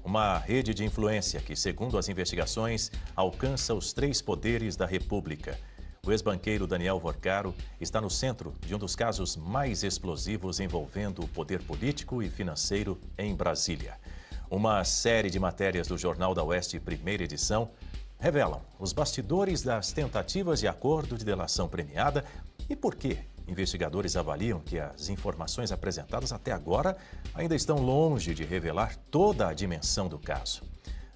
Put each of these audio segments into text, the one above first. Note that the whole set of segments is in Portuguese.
Uma rede de influência que, segundo as investigações, alcança os três poderes da República. O ex-banqueiro Daniel Vorcaro está no centro de um dos casos mais explosivos envolvendo o poder político e financeiro em Brasília. Uma série de matérias do Jornal da Oeste, primeira edição, revelam os bastidores das tentativas de acordo de delação premiada e por que investigadores avaliam que as informações apresentadas até agora ainda estão longe de revelar toda a dimensão do caso.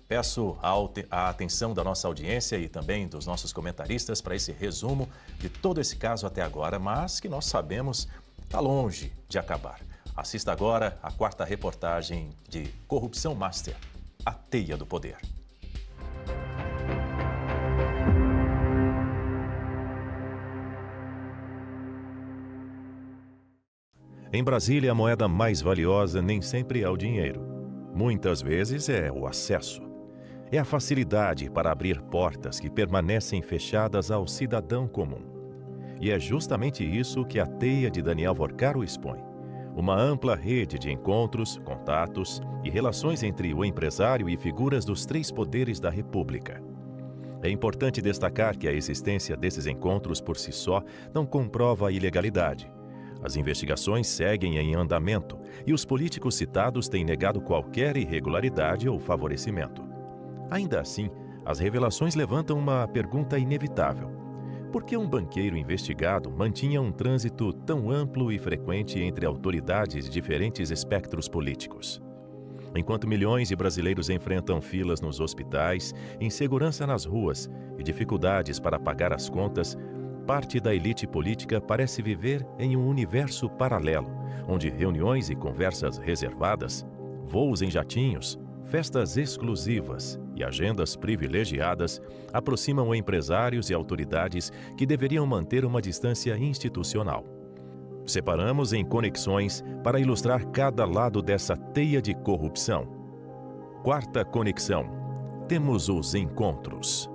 Peço a atenção da nossa audiência e também dos nossos comentaristas para esse resumo de todo esse caso até agora, mas que nós sabemos está longe de acabar. Assista agora a quarta reportagem de Corrupção Master, a Teia do Poder. Em Brasília, a moeda mais valiosa nem sempre é o dinheiro. Muitas vezes é o acesso. É a facilidade para abrir portas que permanecem fechadas ao cidadão comum. E é justamente isso que a teia de Daniel Vorcaro expõe. Uma ampla rede de encontros, contatos e relações entre o empresário e figuras dos três poderes da República. É importante destacar que a existência desses encontros por si só não comprova a ilegalidade. As investigações seguem em andamento e os políticos citados têm negado qualquer irregularidade ou favorecimento. Ainda assim, as revelações levantam uma pergunta inevitável. Por que um banqueiro investigado mantinha um trânsito tão amplo e frequente entre autoridades de diferentes espectros políticos? Enquanto milhões de brasileiros enfrentam filas nos hospitais, insegurança nas ruas e dificuldades para pagar as contas, parte da elite política parece viver em um universo paralelo, onde reuniões e conversas reservadas, voos em jatinhos, festas exclusivas e agendas privilegiadas aproximam empresários e autoridades que deveriam manter uma distância institucional. Separamos em conexões para ilustrar cada lado dessa teia de corrupção. Quarta conexão. Temos os encontros.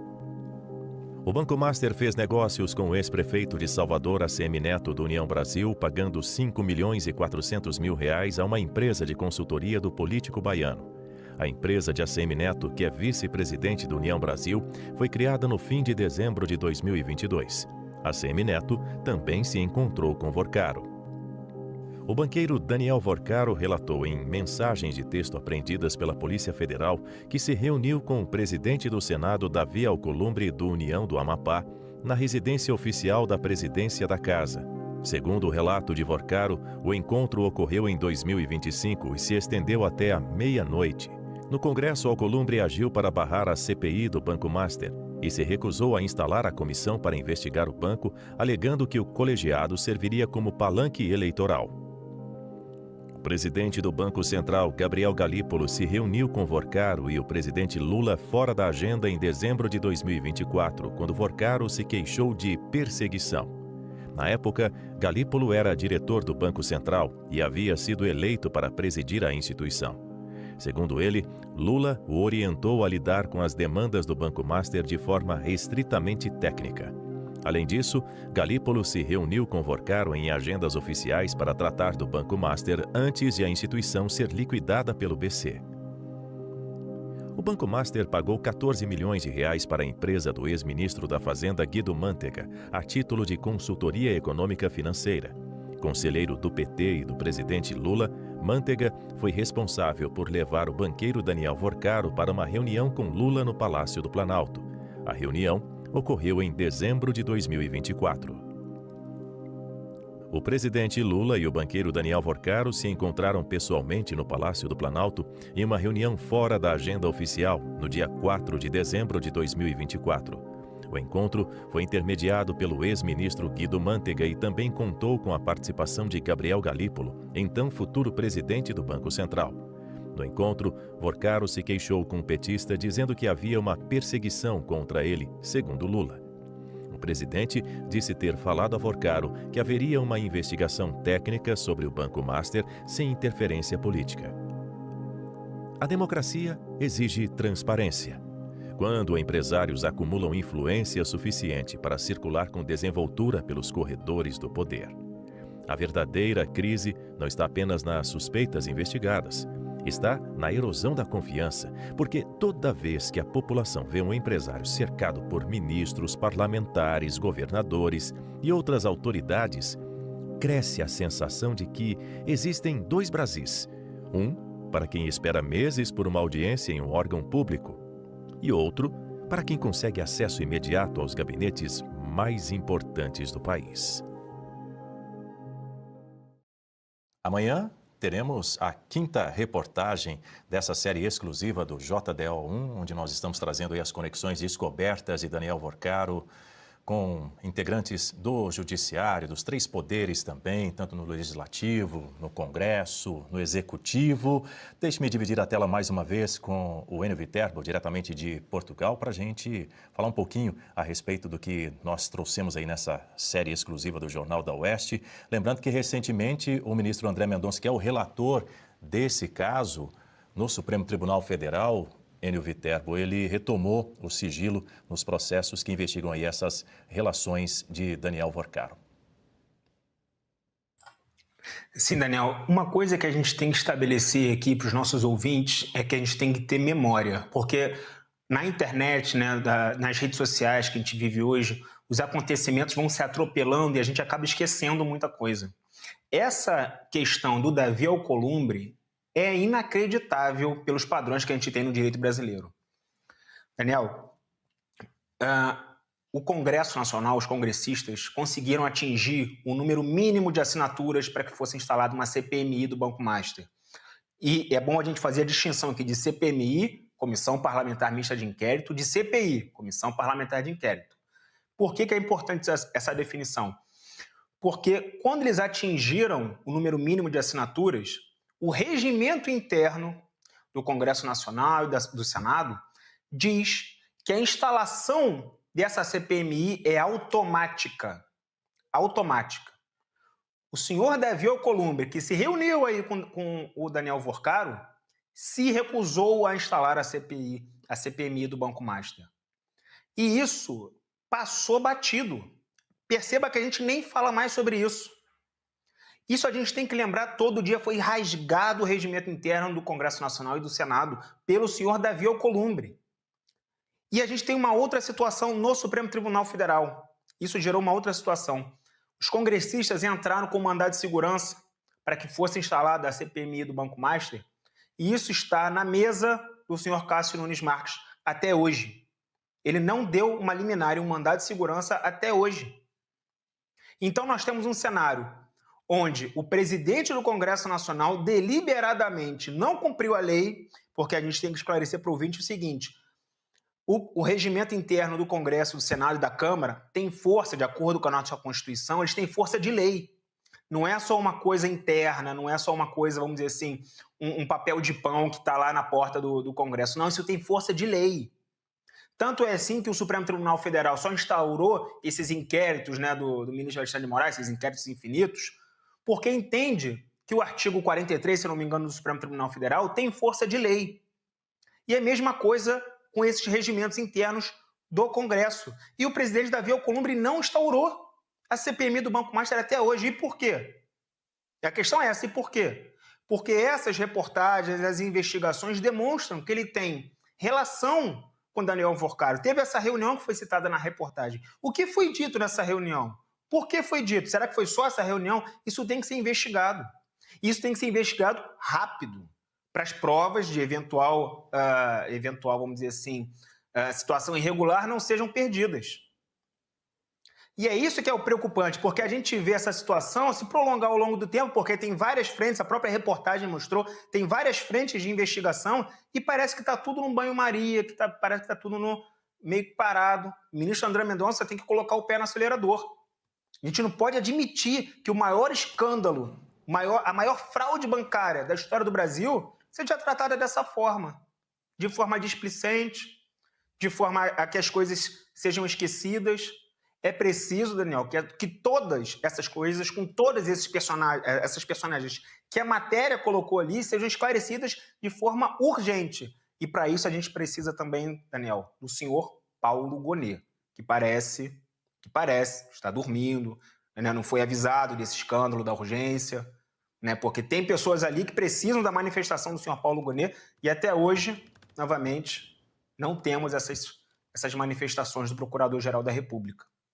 O Banco Master fez negócios com o ex-prefeito de Salvador, ACM Neto, do União Brasil, pagando R$ 5.400.000 a uma empresa de consultoria do político baiano. A empresa de ACM Neto, que é vice-presidente do União Brasil, foi criada no fim de dezembro de 2022. ACM Neto também se encontrou com Vorcaro. O banqueiro Daniel Vorcaro relatou em mensagens de texto apreendidas pela Polícia Federal que se reuniu com o presidente do Senado, Davi Alcolumbre, do União do Amapá, na residência oficial da presidência da casa. Segundo o relato de Vorcaro, o encontro ocorreu em 2025 e se estendeu até a meia-noite. No Congresso, Alcolumbre agiu para barrar a CPI do Banco Master e se recusou a instalar a comissão para investigar o banco, alegando que o colegiado serviria como palanque eleitoral. O presidente do Banco Central, Gabriel Galípolo, se reuniu com Vorcaro e o presidente Lula fora da agenda em dezembro de 2024, quando Vorcaro se queixou de perseguição. Na época, Galípolo era diretor do Banco Central e havia sido eleito para presidir a instituição. Segundo ele, Lula o orientou a lidar com as demandas do Banco Master de forma estritamente técnica. Além disso, Galípolo se reuniu com Vorcaro em agendas oficiais para tratar do Banco Master antes de a instituição ser liquidada pelo BC. O Banco Master pagou R$ 14 milhões para a empresa do ex-ministro da Fazenda Guido Mantega, a título de consultoria econômica financeira. Conselheiro do PT e do presidente Lula, Mantega foi responsável por levar o banqueiro Daniel Vorcaro para uma reunião com Lula no Palácio do Planalto. A reunião ocorreu em dezembro de 2024. O presidente Lula e o banqueiro Daniel Vorcaro se encontraram pessoalmente no Palácio do Planalto em uma reunião fora da agenda oficial, no dia 4 de dezembro de 2024. O encontro foi intermediado pelo ex-ministro Guido Mantega e também contou com a participação de Gabriel Galípolo, então futuro presidente do Banco Central. No encontro, Vorcaro se queixou com o petista dizendo que havia uma perseguição contra ele, segundo Lula. O presidente disse ter falado a Vorcaro que haveria uma investigação técnica sobre o Banco Master sem interferência política. A democracia exige transparência. Quando empresários acumulam influência suficiente para circular com desenvoltura pelos corredores do poder. A verdadeira crise não está apenas nas suspeitas investigadas. está na erosão da confiança, porque toda vez que a população vê um empresário cercado por ministros, parlamentares, governadores e outras autoridades, cresce a sensação de que existem dois Brasis. Um para quem espera meses por uma audiência em um órgão público e outro para quem consegue acesso imediato aos gabinetes mais importantes do país. Amanhã teremos a 5ª reportagem dessa série exclusiva do JDO1, onde nós estamos trazendo aí as conexões descobertas de Daniel Vorcaro com integrantes do Judiciário, dos 3 poderes também, tanto no Legislativo, no Congresso, no Executivo. Deixe-me dividir a tela mais uma vez com o Enio Viterbo, diretamente de Portugal, para a gente falar um pouquinho a respeito do que nós trouxemos aí nessa série exclusiva do Jornal da Oeste. Lembrando que recentemente o ministro André Mendonça, que é o relator desse caso no Supremo Tribunal Federal, Enio Viterbo, ele retomou o sigilo nos processos que investigam aí essas relações de Daniel Vorcaro. Sim, Daniel, uma coisa que a gente tem que estabelecer aqui para os nossos ouvintes é que a gente tem que ter memória, porque na internet, né, nas redes sociais que a gente vive hoje, os acontecimentos vão se atropelando e a gente acaba esquecendo muita coisa. Essa questão do Davi Alcolumbre é inacreditável pelos padrões que a gente tem no direito brasileiro. Daniel, o Congresso Nacional, os congressistas, conseguiram atingir o número mínimo de assinaturas para que fosse instalada uma CPMI do Banco Master. E é bom a gente fazer a distinção aqui de CPMI, Comissão Parlamentar Mista de Inquérito, de CPI, Comissão Parlamentar de Inquérito. Por que é importante essa definição? Porque quando eles atingiram o número mínimo de assinaturas, o regimento interno do Congresso Nacional e do Senado diz que a instalação dessa CPMI é automática. Automática. O senhor Davi Alcolumbre, que se reuniu aí com o Daniel Vorcaro, se recusou a instalar a CPMI do Banco Master. E isso passou batido. Perceba que a gente nem fala mais sobre isso. Isso a gente tem que lembrar, todo dia foi rasgado o regimento interno do Congresso Nacional e do Senado pelo senhor Davi Alcolumbre. E a gente tem uma outra situação no Supremo Tribunal Federal. Isso gerou uma outra situação. Os congressistas entraram com mandado de segurança para que fosse instalada a CPMI do Banco Master, e isso está na mesa do senhor Cássio Nunes Marques até hoje. Ele não deu uma liminar e um mandado de segurança até hoje. Então nós temos um cenário onde o presidente do Congresso Nacional deliberadamente não cumpriu a lei, porque a gente tem que esclarecer para o ouvinte o seguinte: o regimento interno do Congresso, do Senado e da Câmara tem força, de acordo com a nossa Constituição, eles têm força de lei. Não é só uma coisa interna, não é só uma coisa, vamos dizer assim, um papel de pão que está lá na porta do Congresso. Não, isso tem força de lei. Tanto é assim que o Supremo Tribunal Federal só instaurou esses inquéritos, né, do ministro Alexandre de Moraes, esses inquéritos infinitos, porque entende que o artigo 43, se não me engano, do Supremo Tribunal Federal tem força de lei. E é a mesma coisa com esses regimentos internos do Congresso. E o presidente Davi Alcolumbre não instaurou a CPMI do Banco Master até hoje. E por quê? E a questão é essa, e por quê? Porque essas reportagens, as investigações demonstram que ele tem relação com Daniel Vorcaro. Teve essa reunião que foi citada na reportagem. O que foi dito nessa reunião? Por que foi dito? Será que foi só essa reunião? Isso tem que ser investigado. Isso tem que ser investigado rápido, para as provas de eventual, vamos dizer assim, situação irregular não sejam perdidas. E é isso que é o preocupante, porque a gente vê essa situação se prolongar ao longo do tempo, porque tem várias frentes, a própria reportagem mostrou, tem várias frentes de investigação e parece que está tudo num banho-maria, parece que está tudo meio parado. O ministro André Mendonça tem que colocar o pé no acelerador. A gente não pode admitir que o maior escândalo, a maior fraude bancária da história do Brasil seja tratada dessa forma, de forma displicente, de forma a que as coisas sejam esquecidas. É preciso, Daniel, que todas essas coisas, com todos essas personagens que a matéria colocou ali, sejam esclarecidas de forma urgente. E para isso a gente precisa também, Daniel, do senhor Paulo Gonet, que parece estar dormindo, né? Não foi avisado desse escândalo da urgência. né? Porque tem pessoas ali que precisam da manifestação do senhor Paulo Gonet e até hoje, novamente, não temos essas manifestações do Procurador-Geral da República.